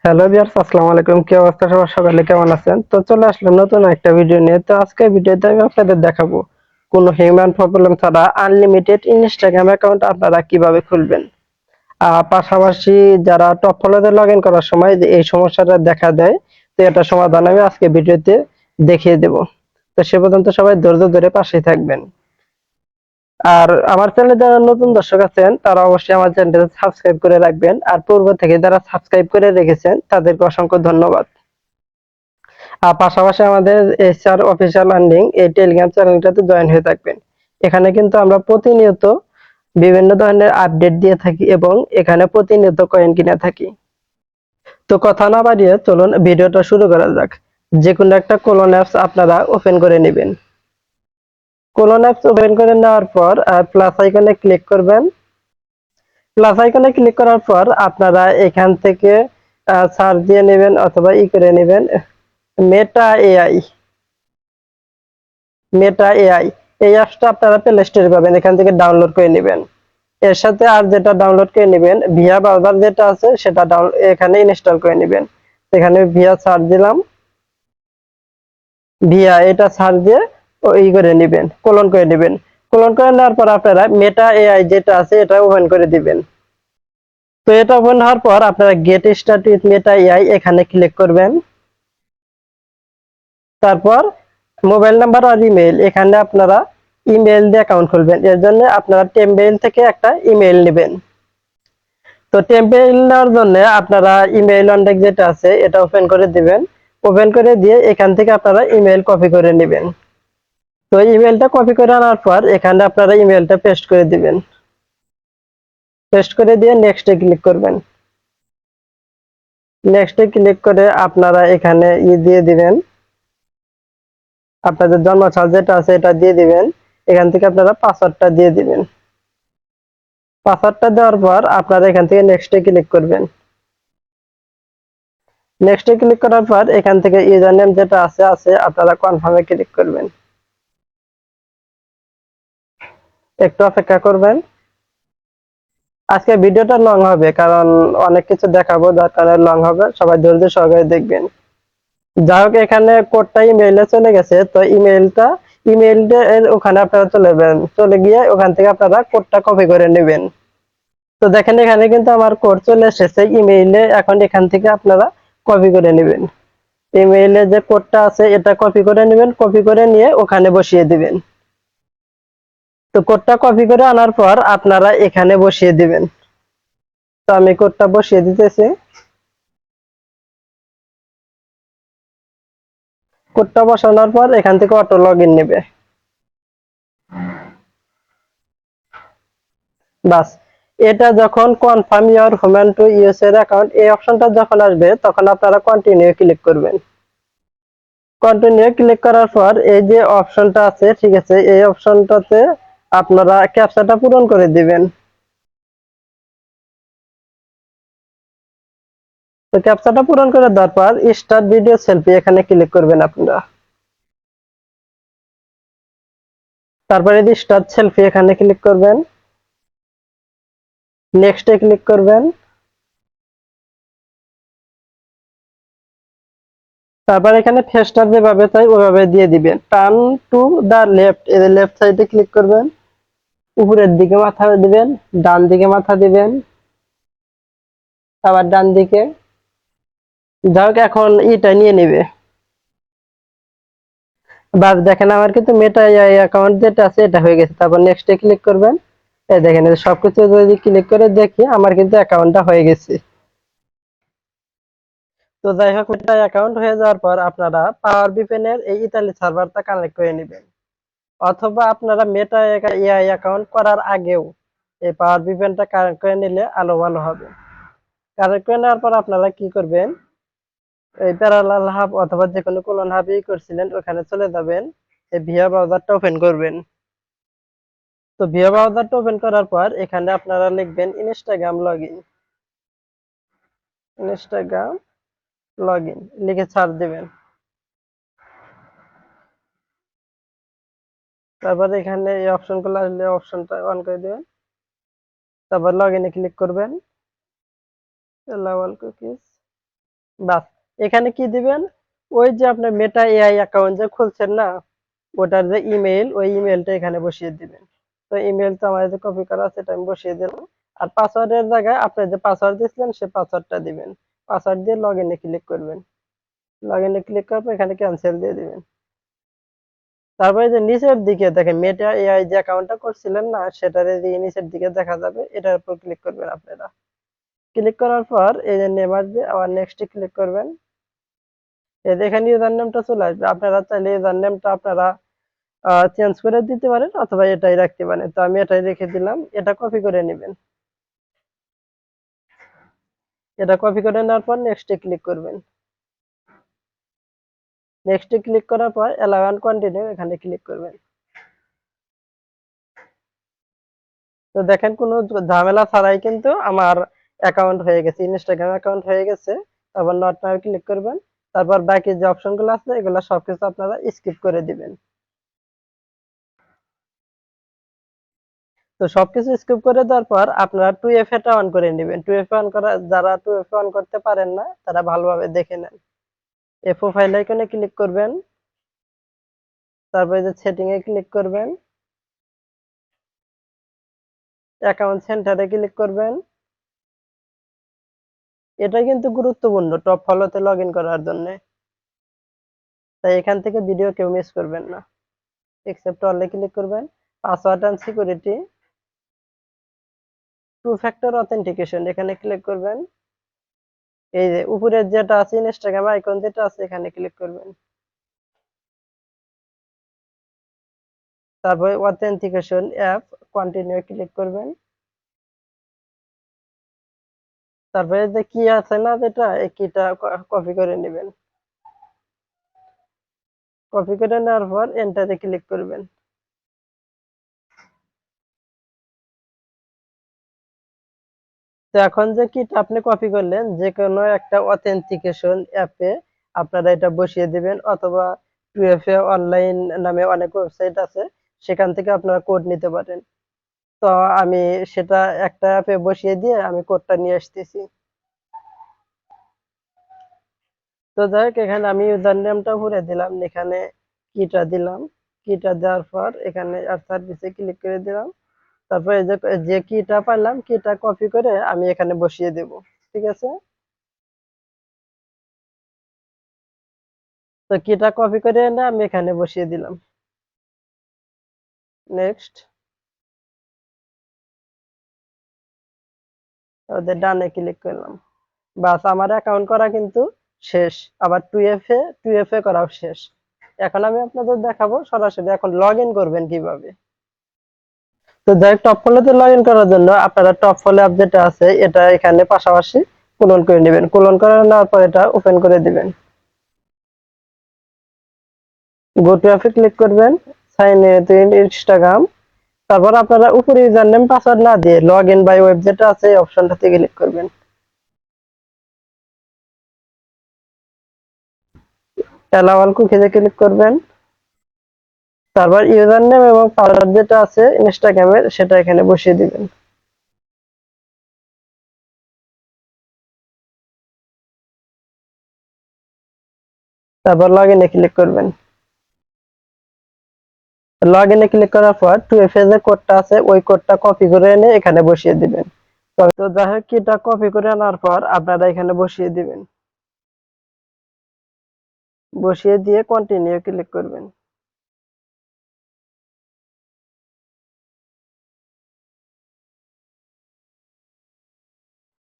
Hello viewers, আসসালামু আলাইকুম। কি অবস্থা সবার? সকালে কেমন আছেন? তো চলে আসলাম নতুন একটা ভিডিও নিয়ে। তো আজকের ভিডিওতে আমি আপনাদের দেখাবো কোনো হিউম্যান প্রবলেম ছাড়া আনলিমিটেড ইনস্টাগ্রাম অ্যাকাউন্ট আপনারা কিভাবে খুলবেন। পাশাপাশি যারা টপ ফলোতে লগ ইন করার সময় যে এই সমস্যাটা দেখা দেয়, তো এটা সমাধান আমি আজকে ভিডিওতে দেখিয়ে দেব। তো সে পর্যন্ত সবাই ধৈর্য ধরে পাশেই থাকবেন। আর আমার চ্যানেলে যারা নতুন দর্শক আছেন তারা অবশ্যই আমার চ্যানেলটা সাবস্ক্রাইব করে রাখবেন, আর পূর্ব থেকে যারা সাবস্ক্রাইব করে রেখেছেন তাদেরকে অসংখ্য ধন্যবাদ। আর পাশাপাশি আমাদের এসআর অফিসিয়াল লার্নিং এই টেলিগ্রাম চ্যানেলটাতে জয়েন হয়ে থাকবেন। এখানে কিন্তু আমরা প্রতিনিয়ত বিভিন্ন ধরনের আপডেট দিয়ে থাকি এবং এখানে প্রতিনিয়ত কয়েন কিনে থাকি। তো কথা না বাড়িয়ে চলুন ভিডিওটা শুরু করা যাক। যে কোনো একটা কোলন অ্যাপস আপনারা ওপেন করে নেবেন। কোলন অ্যাপস ওপেন করে নেওয়ার পর প্লাস আইকনে ক্লিক করবেন। প্লাস আইকনে ক্লিক করার পর আপনারা এখান থেকে সার্চ দিয়ে নেবেন অথবা করে নেবেন মেটা এআই। মেটা এআই এই অ্যাপসটা আপনারা প্লে স্টোরে পাবেন, এখান থেকে ডাউনলোড করে নেবেন। এর সাথে আর যেটা ডাউনলোড করে নেবেন ভিয়া ব্রাউজার যেটা আছে সেটা এখানে ইনস্টল করে নেবেন। এখানে ভিয়া সার্চ দিলাম, ভিয়া এটা সার্চ দিয়ে ই করে নেবেন, কোলন করে নেবেন। কোলন করে নেওয়ার পর আপনারা মেটা এআই যেটা আছে এটা ওপেন করে দিবেন। তো এটা ওপেন হওয়ার পর আপনারা get start with Meta AI এখানে ক্লিক করবেন। তারপর মোবাইল নাম্বার আর ইমেল, এখানে আপনারা ইমেল দিয়ে অ্যাকাউন্ট খুলবেন। এর জন্য আপনারা টেম্পেল থেকে একটা ইমেল নেবেন। তো টেম্পেল নেওয়ার জন্য আপনারা ইমেল কন্টাক্ট যেটা আছে এটা ওপেন করে দিবেন। ওপেন করে দিয়ে এখান থেকে আপনারা ইমেল কপি করে নেবেন। তো ইমেলটা কপি করে আনার পর এখানে আপনারা ইমেলটা পেস্ট করে দিবেন। পেস্ট করে দিয়ে নেক্সটে ক্লিক করবেন। নেক্সটে ক্লিক করে আপনারা এখানে দিয়ে দিবেন, আপনাদের জন্মসাল যেটা আছে এটা দিয়ে দিবেন। এখান থেকে আপনারা পাসওয়ার্ডটা দিয়ে দিবেন। পাসওয়ার্ডটা দেওয়ার পর আপনারা এখান থেকে নেক্সটে ক্লিক করবেন। নেক্সটে ক্লিক করার পর এখান থেকে ইউজার নেম যেটা আছে আপনারা কনফার্মে ক্লিক করবেন। একটু অপেক্ষা করবেন। আজকে ভিডিওটা লং হবে কারণ অনেক কিছু দেখাবো, যার কারণে লং হবে, সবাই ধৈর্য সহকারে দেখবেন। যাই হোক, এখানে কোডটা ইমেইলে চলে গেছে। তো ইমেইলটা ওখানে আপনারা চলে যাবেন, চলে গিয়ে ওখান থেকে আপনারা কোডটা কপি করে নেবেন। তো দেখেন এখানে কিন্তু আমার কোড চলে এসেছে ইমেইলে। এখন এখান থেকে আপনারা কপি করে নেবেন। ইমেইলে যে কোডটা আছে এটা কপি করে নেবেন, কপি করে নিয়ে ওখানে বসিয়ে দিবেন। তো কোডটা কপি করে আনার পর আপনারা এখানে বসিয়ে দিবেন। তো আমি কোডটা বসিয়ে দিতেছি। কোডটা বসানোর পর এখান থেকে অটো লগইন নেবে। বাস, এটা যখন confirm your human to use এর অ্যাকাউন্ট এই অপশনটা যখন আসবে তখন আপনারা কন্টিনিউ ক্লিক করবেন। কন্টিনিউ ক্লিক করার পর এই যে অপশনটা আছে, ঠিক আছে, এই অপশনটাতে আপনারা ক্যাপচাটা পূরণ করে দিবেন। তো ক্যাপচাটা পূরণ করে দেওয়ার পর স্টার্ট ভিডিও সেলফি এখানে ক্লিক করবেন আপনারা। তারপরে এই স্টার্ট সেলফি এখানে ক্লিক করবেন। নেক্সটে ক্লিক করবেন। তারপর এখানে ফেসটা যেভাবে চাই ওভাবে দিয়ে দিবেন। টার্ন টু দা লেফট, এই লেফট সাইডে ক্লিক করবেন। উপরের দিকে মাথা দিবেন, ডান দিকে মাথা দিবেন, আবার ডান দিকে। যাই হোক, এখন এটা নিয়ে নিবে। বাস, দেখেন আমার কিন্তু মেটা এআই অ্যাকাউন্ট যেটা আছে এটা হয়ে গেছে। তারপর নেক্সটে ক্লিক করবেন। এই দেখেন সবকিছু যদি ক্লিক করে দেখি আমার কিন্তু অ্যাকাউন্টটা হয়ে গেছে। তো যাই হোক, মেটা অ্যাকাউন্ট হয়ে যাওয়ার পর আপনারা পাওয়ার ভিপিএন এর এই ইতালি সার্ভারটা কানেক্ট করে নেবেন, অথবা আপনারা মেটা এআই অ্যাকাউন্ট করার আগেও এই পাওয়ার ভিপিএনটা কানেক্ট করে নিলে আলো ভালো হবে। কানেক্ট করে নেওয়ার পর আপনারা কি করবেন, এই প্যারালাল হাব অথবা যে কোনো কোলন হাবই করছিলেন ওখানে চলে যাবেন। এই ভিয়া ব্রাউজারটা ওপেন করবেন। তো ভিয়া ব্রাউজারটা ওপেন করার পর এখানে আপনারা লিখবেন ইনস্টাগ্রাম লগইন। ইনস্টাগ্রাম লগইন লিখে সার্চ দিবেন। তারপর এখানে এই অপশনগুলো আসলে অপশনটা অন করে দিবেন। তারপর লগইনে ক্লিক করবেন, অ্যালাউ অল কুকিজ। বাস, এখানে কি দিবেন, ওই যে আপনার মেটা এআই অ্যাকাউন্ট যে খুলছেন না, ওটার যে ইমেল, ওই ইমেলটা এখানে বসিয়ে দিবেন। তো ইমেল তো আমার যে কপি করা আছে, এটা আমি বসিয়ে দিলাম। আর পাসওয়ার্ডের জায়গায় আপনি যে পাসওয়ার্ড দিয়েছিলেন সেই পাসওয়ার্ডটা দিবেন। পাসওয়ার্ড দিয়ে লগ ইনে ক্লিক করবেন। লগ ইনে ক্লিক করার পর এখানে ক্যান্সেল দিয়ে দিবেন। তারপরে যে নিচের দিকে দেখেন মেটা এআই যে অ্যাকাউন্টটা করছিলেন না, সেটার এই যে নিচের দিকে দেখা যাবে, এটার উপর ক্লিক করবেন আপনারা। ক্লিক করার পর এই যে নেম আসবে, আবার নেক্সটে ক্লিক করবেন। এই যে এখানে ইউজার নেমটা চলে আসবে। আপনারা চাইলে ইউজার নেমটা আপনারা চেঞ্জ করে দিতে পারেন, অথবা এটাই রাখতে পারেন। তো আমি এটাই রেখে দিলাম। এটা কপি করে নেবেন। এটা কপি করে নেওয়ার পর নেক্সটে ক্লিক করবেন। নেক্সটে ক্লিক করার পর অ্যালাউ এন্ড কন্টিনিউ এখানে ক্লিক করবেন। তো দেখেন কোনো ঝামেলা ছাড়াই কিন্তু আমার অ্যাকাউন্ট হয়ে গেছে, ইনস্টাগ্রাম অ্যাকাউন্ট হয়ে গেছে। তারপর নট নাও ক্লিক করবেন। তারপর বাকি যে অপশনগুলো আছে এগুলো সবকিছু আপনারা স্কিপ করে দিবেন। তো সবকিছু স্কিপ করে দেওয়ার পর আপনারা 2FA টা অন করে নেবেন। 2FA অন করা, যারা 2FA অন করতে পারেন না তারা ভালোভাবে দেখে নেন। এই প্রোফাইল আইকনে ক্লিক করবেন। তারপরে যে সেটিং এ ক্লিক করবেন। অ্যাকাউন্ট সেন্টারে ক্লিক করবেন। এটা কিন্তু গুরুত্বপূর্ণ টপ ফলোতে লগ ইন করার জন্য। তাই এখান থেকে ভিডিও কেউ মিস করবেন না। একসেপ্ট অলে ক্লিক করবেন। Password and security, two factor authentication এখানে ক্লিক করবেন। এই যে উপরের যেটা আছে ইনস্টাগ্রাম আইকন যেটা আছে এখানে ক্লিক করবেন। তারপরে অথেন্টিকেশন অ্যাপ কন্টিনিউ ক্লিক করবেন। তারপরে যে কি আছে না, যেটা এই কিটা কপি করে নেবেন। কপি করে নেওয়ার পর এন্টারে ক্লিক করবেন। তো এখন যে কিটা আপনি কপি করলেন, যে কোনো একটা অথেন্টিকেশন অ্যাপে আপনারা এটা বসিয়ে দিবেন, অথবা 2FA অনলাইন নামে অনেক ওয়েবসাইট আছে, সেখান থেকে আপনারা কোড নিতে পারেন। তো আমি সেটা একটা অ্যাপে বসিয়ে দিয়ে আমি কোডটা নিয়ে আসতেছি। তো যাই হোক, এখানে আমি ইউজার নেমটা ভরে দিলাম, এখানে কিটা দিলাম। কিটা দেওয়ার পর এখানে আর সার্ভিসে ক্লিক করে দিলাম। তারপর এই যে যে কিটা পাইলাম, কিটা কপি করে আমি এখানে বসিয়ে দেব। ঠিক আছে। তো কিটা কপি করে এনে আমি এখানে বসিয়ে দিলাম। নেক্সট, ওদের ডানে ক্লিক করলাম। বাস, আমার অ্যাকাউন্ট করা কিন্তু শেষ। আবার 2FA করাও শেষ। এখন আমি আপনাদের দেখাবো সরাসরি এখন লগ ইন করবেন কিভাবে। তো যাই টপ ফলোতে লগ ইন করার জন্য আপনারা টপ ফলো অ্যাপ যেটা আছে এটা এখানে পাশাপাশি ক্লোন করে নেবেন। ক্লোন করে নেওয়ার পর এটা ওপেন করে দিবেন। গো টু অ্যাপে ক্লিক করবেন। Sign in Instagram. তারপর আপনারা উপরে ইউজার নেম পাসওয়ার্ড না দিয়ে লগ ইন বাই ওয়েব যেটা আছে এই অপশনটাতে ক্লিক করবেন। অ্যালাউ অল কুকিজে ক্লিক করবেন। তারপর ইউজার নেম এবং পাসওয়ার্ড যেটা আছে ইনস্টাগ্রামের সেটা এখানে বসিয়ে দিবেন। তারপর লগ ইনে ক্লিক করবেন। লগ ইনে ক্লিক করার পর 2FA যে কোডটা আছে ওই কোডটা কপি করে এনে এখানে বসিয়ে দিবেন। তো যাই হোক, কিটা কপি করে আনার পর আপনারা এখানে বসিয়ে দিবেন। বসিয়ে দিয়ে কন্টিনিউ ক্লিক করবেন।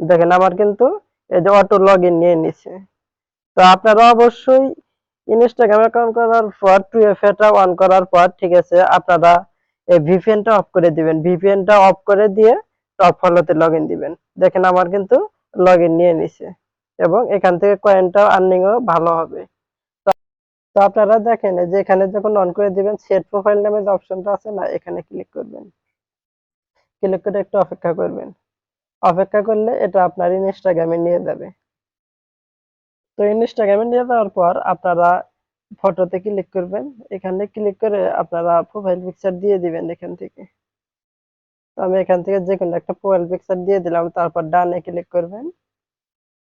দেখেন আমার কিন্তু এই যে অটো লগ ইন নিয়ে নিছে। তো আপনারা অবশ্যই ইনস্টাগ্রাম অ্যাকাউন্ট করার পর 2FA টা অন করার পর, ঠিক আছে, আপনারা এই VPN টা অফ করে দিবেন। VPN টা অফ করে দিয়ে টপ ফলোতে লগ ইন দিবেন। দেখেন আমার কিন্তু লগ ইন নিয়ে নিছে, এবং এখান থেকে কয়েনটা আর্নিংও ভালো হবে। তো আপনারা দেখেন যে এখানে যখন অন করে দিবেন, সেট প্রোফাইল নামে যে অপশনটা আছে না, এখানে ক্লিক করবেন। ক্লিক করে একটু অপেক্ষা করবেন। অপেক্ষা করলে এটা আপনার ইনস্টাগ্রামে নিয়ে যাবে। তো ইনস্টাগ্রামে নিয়ে যাওয়ার পর আপনারা ফটোতে ক্লিক করবেন। এখানে ক্লিক করে আপনারা প্রোফাইল পিকচার দিয়ে দিবেন এখান থেকে। তো আমি এখান থেকে যে কোনো একটা প্রোফাইল পিকচার দিয়ে দিলাম। তারপর ডানে ক্লিক করবেন।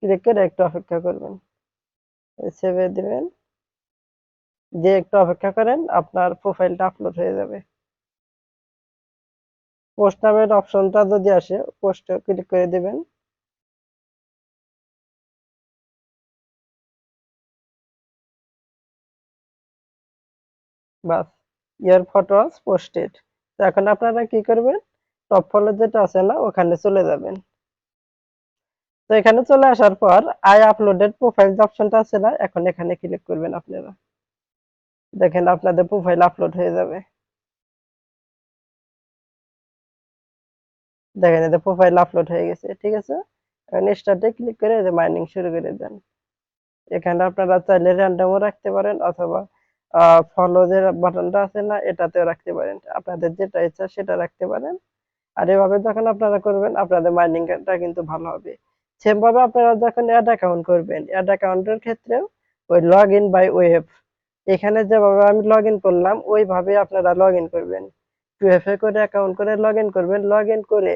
ক্লিক করে একটু অপেক্ষা করবেন, সেভে দিবেন, দিয়ে একটু অপেক্ষা করেন, আপনার প্রোফাইলটা আপলোড হয়ে যাবে। পোস্ট নামের অপশনটা যদি আসে, পোস্টে ক্লিক করে দিবেন। বাস, ইয়ার ফটো ওয়াজ পোস্টেড। তো এখন আপনারা কি করবেন, টপ ফলো যেটা আছে না, ওখানে চলে যাবেন। তো এখানে চলে আসার পর আই আপলোডেড প্রোফাইল যে অপশনটা আছে না, এখন এখানে ক্লিক করবেন আপনারা। দেখেন আপনাদের প্রোফাইল আপলোড হয়ে যাবে। দেখেন এতে প্রোফাইল আপলোড হয়ে গেছে, ঠিক আছে। এখন স্টার্টে ক্লিক করে মাইনিং শুরু করে দেন। এখানে আপনারা চাইলে র্যান্ডমও রাখতে পারেন, অথবা ফলো যে বাটনটা আছে না, এটাতেও রাখতে পারেন, আপনাদের যেটা ইচ্ছা সেটা রাখতে পারেন। আর এভাবে যখন আপনারা করবেন, আপনাদের মাইনিংটা কিন্তু ভালো হবে। সেম ভাবে আপনারা যখন অ্যাড অ্যাকাউন্ট করবেন, অ্যাড অ্যাকাউন্টের ক্ষেত্রেও ওই লগ ইন বাই ওয়েব, এখানে যেভাবে আমি লগ ইন করলাম ওইভাবে আপনারা লগ ইন করবেন। 2FA করে অ্যাকাউন্ট করে লগ ইন করবেন। লগ ইন করে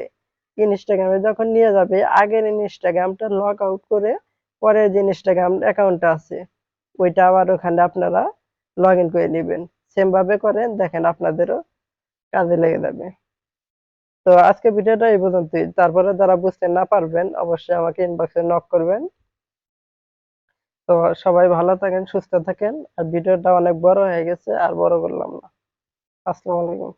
ইনস্টাগ্রামে যখন নিয়ে যাবে, আগের ইনস্টাগ্রামটা লগ আউট করে পরের যে ইনস্টাগ্রাম অ্যাকাউন্টটা আছে ওইটা আবার ওখানে আপনারা লগ ইন করে নেবেন। সেম ভাবে করেন, দেখেন আপনাদেরও কাজে লেগে যাবে। তো আজকে ভিডিওটা এই পর্যন্তই। তারপরে যারা বুঝতে না পারবেন অবশ্যই আমাকে ইনবক্সে নক করবেন। তো সবাই ভালো থাকেন, সুস্থ থাকেন। আর ভিডিওটা অনেক বড় হয়ে গেছে, আর বড় করলাম না। আসসালামু আলাইকুম।